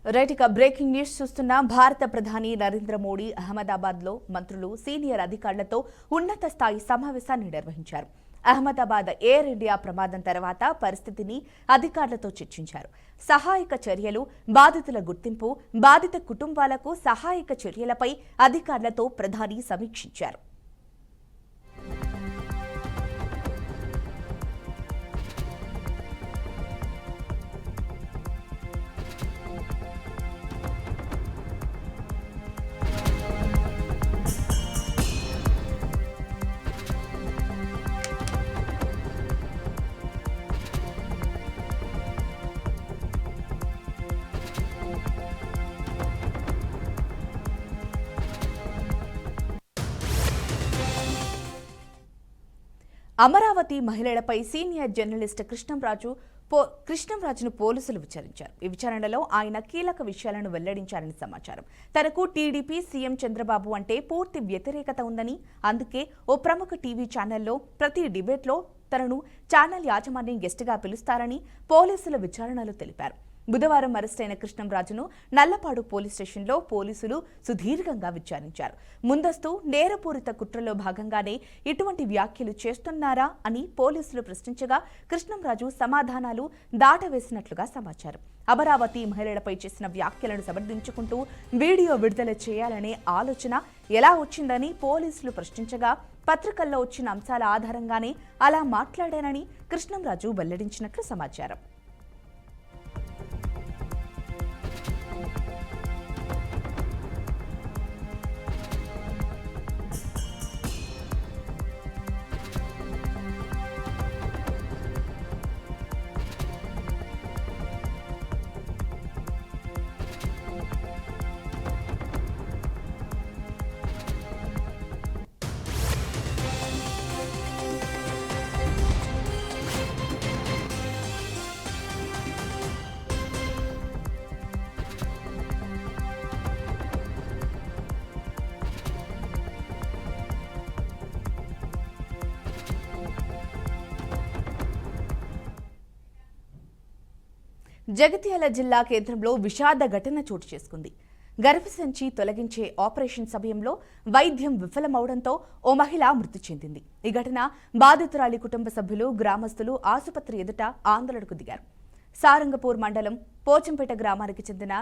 Right ఇక breaking news చూస్తున్న భారత ప్రధాని నరేంద్ర మోడీ అహ్మదాబాద్లో మంత్రులు సీనియర్ అధికారులతో ఉన్నత స్థాయి సమావేశాన్ని నిర్వహించారు. అహ్మదాబాద్ ఎయిర్ ఇండియా ప్రమాదం తర్వాత పరిస్థితిని అధికారులతో చర్చించారు. సహాయక చర్యలు, బాధితుల గుర్తింపు, బాధిత కుటుంబాలకు సహాయక చర్యలపై అధికారులతో ప్రధాని సమీక్షించారు. అమరావతి మహిళలపై సీనియర్ జర్నలిస్ట్ కృష్ణంరాజును పోలీసులు విచారించారు. ఈ విచారణలో ఆయన కీలక విషయాలను వెల్లడించారని సమాచారం. తనకు టీడీపీ, సీఎం చంద్రబాబు అంటే పూర్తి వ్యతిరేకత ఉందని, అందుకే ఓ ప్రముఖ టీవీ ఛానల్లో ప్రతి డిబేట్లో తనను ఛానల్ యాజమాన్యం గెస్ట్గా పిలుస్తారని పోలీసుల విచారణలో తెలిపారు. బుధవారం అరెస్టైన కృష్ణంరాజును నల్లపాడు పోలీస్ స్టేషన్లో పోలీసులు సుదీర్ఘంగా విచారించారు. ముందస్తు నేరపూరిత కుట్రలో భాగంగానే ఇటువంటి వ్యాఖ్యలు చేస్తున్నారా అని పోలీసులు ప్రశ్నించగా కృష్ణంరాజు సమాధానాలు దాటవేసినట్లుగా సమాచారం. అమరావతి మహిళలపై చేసిన వ్యాఖ్యలను సమర్థించుకుంటూ వీడియో విడుదల చేయాలనే ఆలోచన ఎలా వచ్చిందని పోలీసులు ప్రశ్నించగా పత్రికల్లో వచ్చిన అంశాల ఆధారంగానే అలా మాట్లాడానని కృష్ణంరాజు వెల్లడించినట్లు సమాచారం. జగిత్యాల జిల్లా కేంద్రంలో విషాద ఘటన చోటు చేసుకుంది. గర్భసంచి తొలగించే ఆపరేషన్ సమయంలో వైద్యం విఫలమవడంతో ఓ మహిళ మృతి చెందింది. ఈ ఘటన బాధితురాలి కుటుంబ సభ్యులు, గ్రామస్తులు ఆసుపత్రి ఎదుట ఆందోళనకు దిగారు. సారంగపూర్ మండలం పోచంపేట గ్రామానికి చెందిన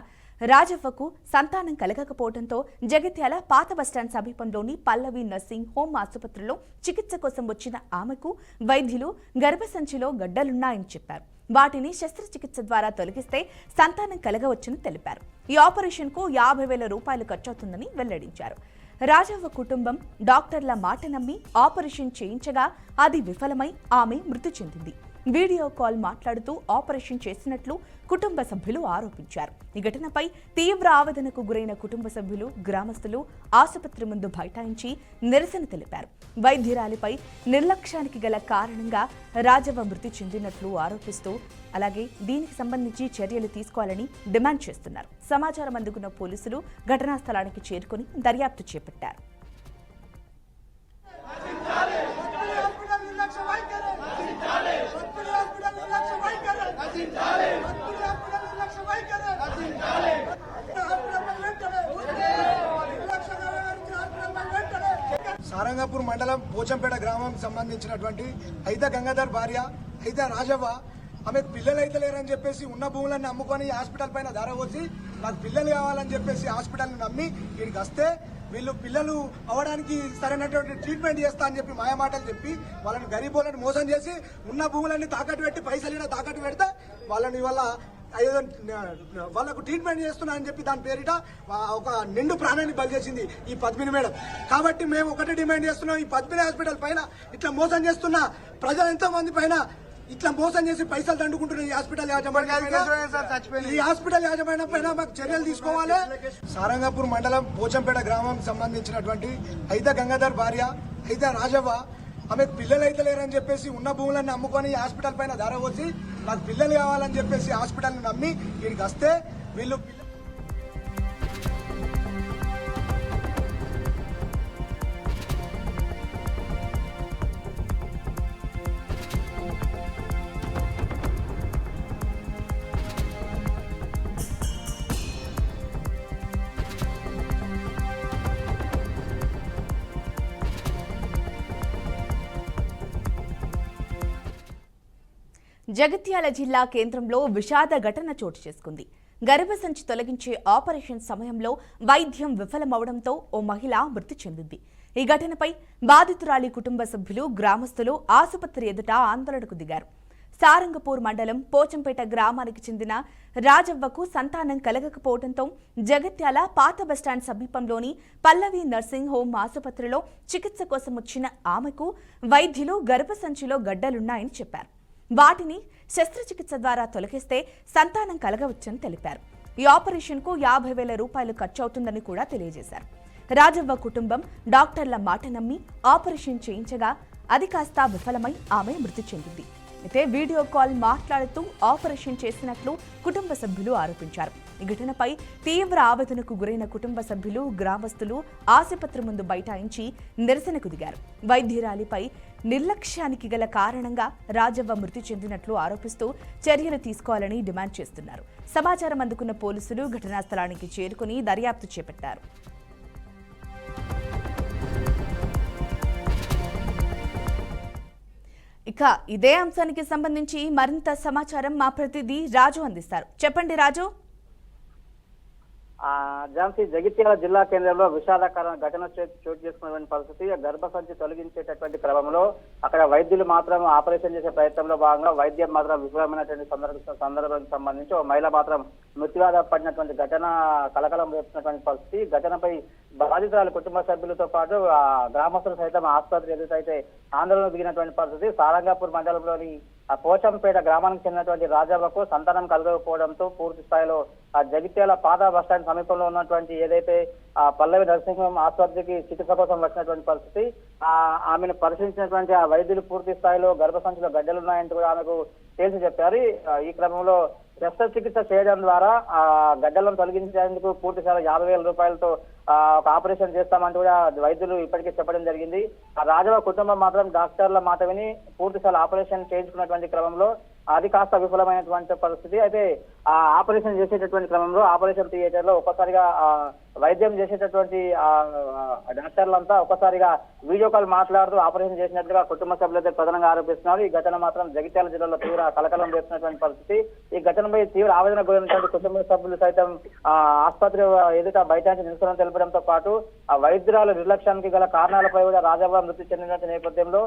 రాజవ్వకు సంతానం కలగకపోవడంతో జగిత్యాల పాత బస్టాండ్ సమీపంలోని పల్లవి నర్సింగ్ హోమ్ ఆసుపత్రిలో చికిత్స కోసం వచ్చిన ఆమెకు వైద్యులు గర్భసంచిలో గడ్డలున్నాయని చెప్పారు. వాటిని శస్త్రచికిత్స ద్వారా తొలగిస్తే సంతానం కలగవచ్చని తెలిపారు. ఈ ఆపరేషన్ కు 50,000 రూపాయలు ఖర్చవుతుందని వెల్లడించారు. రాజవ్వ కుటుంబం డాక్టర్ల మాట నమ్మి ఆపరేషన్ చేయించగా అది విఫలమై ఆమె మృతి చెందింది. వీడియో కాల్ మాట్లాడుతూ ఆపరేషన్ చేసినట్లు కుటుంబ సభ్యులు ఆరోపించారు. ఈ ఘటనపై తీవ్ర ఆవేదనకు గురైన కుటుంబ సభ్యులు, గ్రామస్తులు ఆసుపత్రి ముందు బైఠాయించి నిరసన తెలిపారు. వైద్యురాలిపై నిర్లక్ష్యానికి గల కారణంగా రాజవ్వ మృతి చెందినట్లు ఆరోపిస్తూ అలాగే దీనికి సంబంధించి చర్యలు తీసుకోవాలని డిమాండ్ చేస్తున్నారు. సమాచారం అందుకున్న పోలీసులు ఘటనా స్థలానికి చేరుకుని దర్యాప్తు చేపట్టారు. సారంగపూర్ మండలం పోచంపేట గ్రామానికి సంబంధించినటువంటి అయితే గంగాధర్ భార్య అయితే రాజవ్వ, ఆమెకు పిల్లలు అయితే లేరని చెప్పేసి ఉన్న భూములన్నీ అమ్ముకొని హాస్పిటల్ పైన ధర పోసి నాకు పిల్లలు కావాలని చెప్పేసి హాస్పిటల్ని నమ్మి వీడికి వస్తే వీళ్ళు పిల్లలు అవ్వడానికి సరైనటువంటి ట్రీట్మెంట్ చేస్తా అని చెప్పి మాయమాటలు చెప్పి వాళ్ళని గరీబోళ్ళని మోసం చేసి ఉన్న భూములన్నీ తాకట్టు పెట్టి పైసలు తాకట్టు పెడితే వాళ్ళని వల్ల వాళ్ళకు ట్రీట్మెంట్ చేస్తున్నా అని చెప్పి దాని పేరిట ఒక నిండు ప్రాణాన్ని బలి చేసింది ఈ పద్మిని మేడం. కాబట్టి మేము ఒకటే డిమాండ్ చేస్తున్నాం, ఈ పద్మిని హాస్పిటల్ పైన ఇట్లా మోసం చేస్తున్న ప్రజలు ఎంతో మంది పైన ఇట్లా మోసం చేసి పైసలు దండుకుంటున్న ఈ హాస్పిటల్ యాజమాన్యం పైన మాకు చర్యలు తీసుకోవాలి. సారంగపూర్ మండలం పోచంపేట గ్రామానికి సంబంధించినటువంటి అయితే గంగాధర్ భార్య అయితే రాజవ్వ, ఆమెకు పిల్లలు అయితే లేరని చెప్పేసి ఉన్న భూములన్నీ అమ్ముకొని హాస్పిటల్ పైన ధర పోసి నాకు పిల్లలు కావాలని చెప్పేసి హాస్పిటల్ని నమ్మి వీడికి వస్తే వీళ్ళు జగిత్యాల జిల్లా కేంద్రంలో విషాద ఘటన చోటు చేసుకుంది. గర్భసంచి తొలగించే ఆపరేషన్ సమయంలో వైద్యం విఫలమవడంతో ఓ మహిళ మృతి చెందింది. ఈ ఘటనపై బాధితురాలి కుటుంబ సభ్యులు, గ్రామస్తులు ఆసుపత్రి ఎదుట ఆందోళనకు దిగారు. సారంగపూర్ మండలం పోచంపేట గ్రామానికి చెందిన రాజవ్వకు సంతానం కలగకపోవడంతో జగిత్యాల పాత బస్టాండ్ సమీపంలోని పల్లవి నర్సింగ్ హోం ఆసుపత్రిలో చికిత్స కోసం వచ్చిన ఆమెకు వైద్యులు గర్భసంచిలో గడ్డలున్నాయని చెప్పారు. వాటిని శస్త్రచికిత్స ద్వారా తొలగిస్తే సంతానం కలగవచ్చని తెలిపారు. ఈ ఆపరేషన్కు 50,000 రూపాయలు ఖర్చవుతుందని కూడా తెలియజేశారు. రాజవ్వ కుటుంబం డాక్టర్ల మాట నమ్మి ఆపరేషన్ చేయించగా అది కాస్త విఫలమై ఆమె మృతి చెందింది. అయితే వీడియో కాల్ మాట్లాడుతూ ఆపరేషన్ చేసినట్లు కుటుంబ సభ్యులు ఆరోపించారు. ఈ ఘటనపై తీవ్ర ఆవేదనకు గురైన కుటుంబ సభ్యులు, గ్రామస్తులు ఆసుపత్రి ముందు బైఠాయించి నిరసనకు దిగారు. వైద్యురాలిపై నిర్లక్ష్యానికి గల కారణంగా రాజవ్వ మృతి చెందినట్లు ఆరోపిస్తూ చర్యలు తీసుకోవాలని డిమాండ్ చేస్తున్నారు. సమాచారం అందుకున్న పోలీసులు ఘటనా స్థలానికి చేరుకుని దర్యాప్తు చేపట్టారు. ఇక ఇదే అంశానికి సంబంధించి మరింత సమాచారం మా ప్రతినిధి రాజు అందిస్తారు. చెప్పండి రాజు. ఝాన్సీ, జగిత్యాల జిల్లా కేంద్రంలో విషాదకర ఘటన చోటు చేసుకున్నటువంటి పరిస్థితి. గర్భసంచి తొలగించేటటువంటి క్రమంలో అక్కడ వైద్యులు మాత్రం ఆపరేషన్ చేసే ప్రయత్నంలో భాగంగా వైద్యం మాత్రం విఫలమైనటువంటి సందర్భానికి సంబంధించి ఓ మహిళ మాత్రం మృత్యువాత పడినటువంటి ఘటన కలకలం రేపుతున్నటువంటి పరిస్థితి. ఘటనపై బాధితురాలు కుటుంబ సభ్యులతో పాటు గ్రామస్తులు సైతం ఆసుపత్రి ఎదుటైతే ఆందోళన దిగినటువంటి పరిస్థితి. సారంగాపూర్ మండలంలోని పోచంపేట గ్రామానికి చెందినటువంటి రాజవ్వకు సంతానం కలగకపోవడంతో పూర్తి స్థాయిలో జగిత్యాల పాత బస్టాండ్ సమీపంలో ఉన్నటువంటి ఏదైతే పల్లవి నర్సింగ్ హోమ్ ఆసుపత్రికి చికిత్స కోసం వచ్చినటువంటి పరిస్థితి. ఆమెను పరిశీలించినటువంటి ఆ వైద్యులు పూర్తి స్థాయిలో గర్భసంచిలో గడ్డలున్నాయంటూ కూడా ఆమెకు తేల్చి చెప్పారు. ఈ క్రమంలో శస్త్రచికిత్స చేయడం ద్వారా ఆ గడ్డలను తొలగించేందుకు పూర్తి స్థాయిలో 50,000 రూపాయలతో ఒక ఆపరేషన్ చేస్తామంటూ కూడా వైద్యులు ఇప్పటికే చెప్పడం జరిగింది. ఆ రాజవ్వ కుటుంబం మాత్రం డాక్టర్ల మాట విని పూర్తి స్థాయిలో ఆపరేషన్ చేయించుకున్నటువంటి క్రమంలో అది కాస్త విఫలమైనటువంటి పరిస్థితి. అయితే ఆ ఆపరేషన్ చేసేటటువంటి క్రమంలో ఆపరేషన్ థియేటర్ లో ఒక్కసారిగా వైద్యం చేసేటటువంటి డాక్టర్లంతా ఒక్కసారిగా వీడియో కాల్ మాట్లాడుతూ ఆపరేషన్ చేసినట్లుగా కుటుంబ సభ్యులైతే ప్రధానంగా ఆరోపిస్తున్నారు. ఈ ఘటన మాత్రం జగిత్యాల జిల్లాలో తీవ్ర కలకలం రేపుతున్నటువంటి పరిస్థితి. ఈ ఘటనపై తీవ్ర ఆవేదన గురైనటువంటి కుటుంబ సభ్యులు సైతం ఆసుపత్రి ఎదుట బైఠాయించి నిరసన తెలపడంతో పాటు ఆ వైద్యురాలు నిర్లక్ష్యానికి గల కారణాలపై కూడా రాజవ్వ మృతి చెందినటువంటి నేపథ్యంలో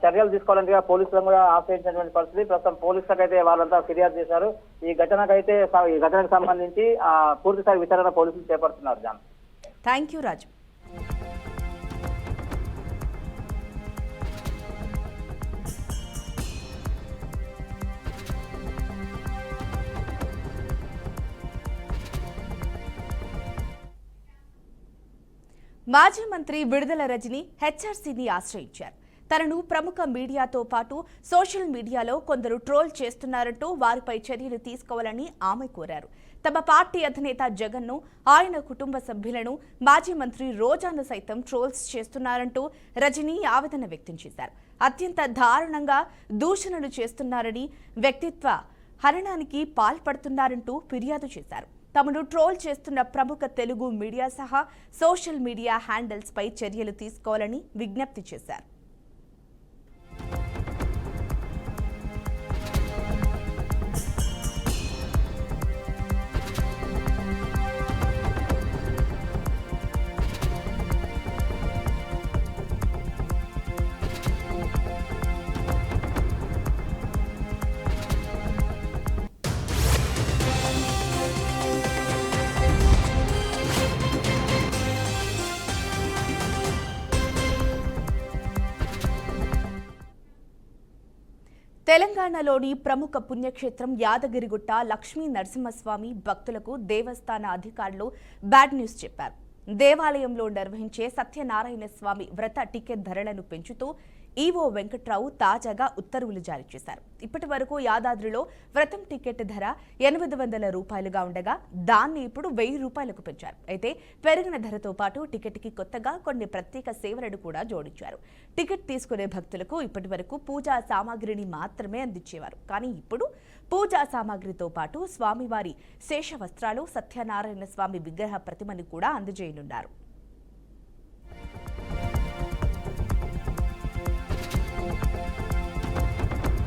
చర్యలు తీసుకోవాలంటే పోలీసులను కూడా ఆశ్రయించినటువంటి పరిస్థితి. ప్రస్తుతం పోలీసులకైతే వాళ్ళంతా ఫిర్యాదు చేశారు. ఈ ఘటనకు సంబంధించి పూర్తిస్థాయి విచారణ పోలీసులు చేపడుతున్నారు. జాన్, థ్యాంక్ యూ రాజు. మాజీ మంత్రి విడుదల రజని హెచ్ఆర్సీని ఆశ్రయించారు. తనను ప్రముఖ మీడియాతో పాటు సోషల్ మీడియాలో కొందరు ట్రోల్ చేస్తున్నారంటూ వారిపై చర్యలు తీసుకోవాలని ఆమె కోరారు. తమ పార్టీ అధినేత జగన్ను, ఆయన కుటుంబ సభ్యులను, మాజీ మంత్రి రోజాను సైతం ట్రోల్స్ చేస్తున్నారంటూ రజని ఆవేదన వ్యక్తం చేశారు. అత్యంత దారుణంగా దూషణలు చేస్తున్నారని, వ్యక్తిత్వ హననానికి పాల్పడుతున్నారంటూ ఫిర్యాదు చేశారు. తమను ట్రోల్ చేస్తున్న ప్రముఖ తెలుగు మీడియా సహా సోషల్ మీడియా హ్యాండిల్స్ పై చర్యలు తీసుకోవాలని విజ్ఞప్తి చేశారు. తెలంగాణలోని ప్రముఖ పుణ్యక్షేత్రం యాదగిరిగుట్ట లక్ష్మీ నరసింహస్వామి భక్తులకు దేవస్థాన అధికారులు బ్యాడ్ న్యూస్ చెప్పారు. దేవాలయంలో నిర్వహించే సత్యనారాయణ స్వామి వ్రత టికెట్ ధరలను పెంచుతూ ఈవో వెంకట్రావు తాజాగా ఉత్తర్వులు జారీ చేశారు. ఇప్పటి వరకు యాదాద్రిలో వ్రతం టికెట్ ధర 800 రూపాయలుగా ఉండగా దాన్ని ఇప్పుడు 1000 రూపాయలకు పెంచారు. అయితే పెరిగిన ధరతో పాటు టికెట్కి కొత్తగా కొన్ని ప్రత్యేక సేవలను కూడా జోడించారు. టికెట్ తీసుకునే భక్తులకు ఇప్పటి వరకు పూజా సామాగ్రిని మాత్రమే అందించేవారు. కానీ ఇప్పుడు పూజా సామాగ్రితో పాటు స్వామివారి శేష వస్త్రాలు, సత్యనారాయణ స్వామి విగ్రహ ప్రతిమను కూడా అందజేయనున్నారు.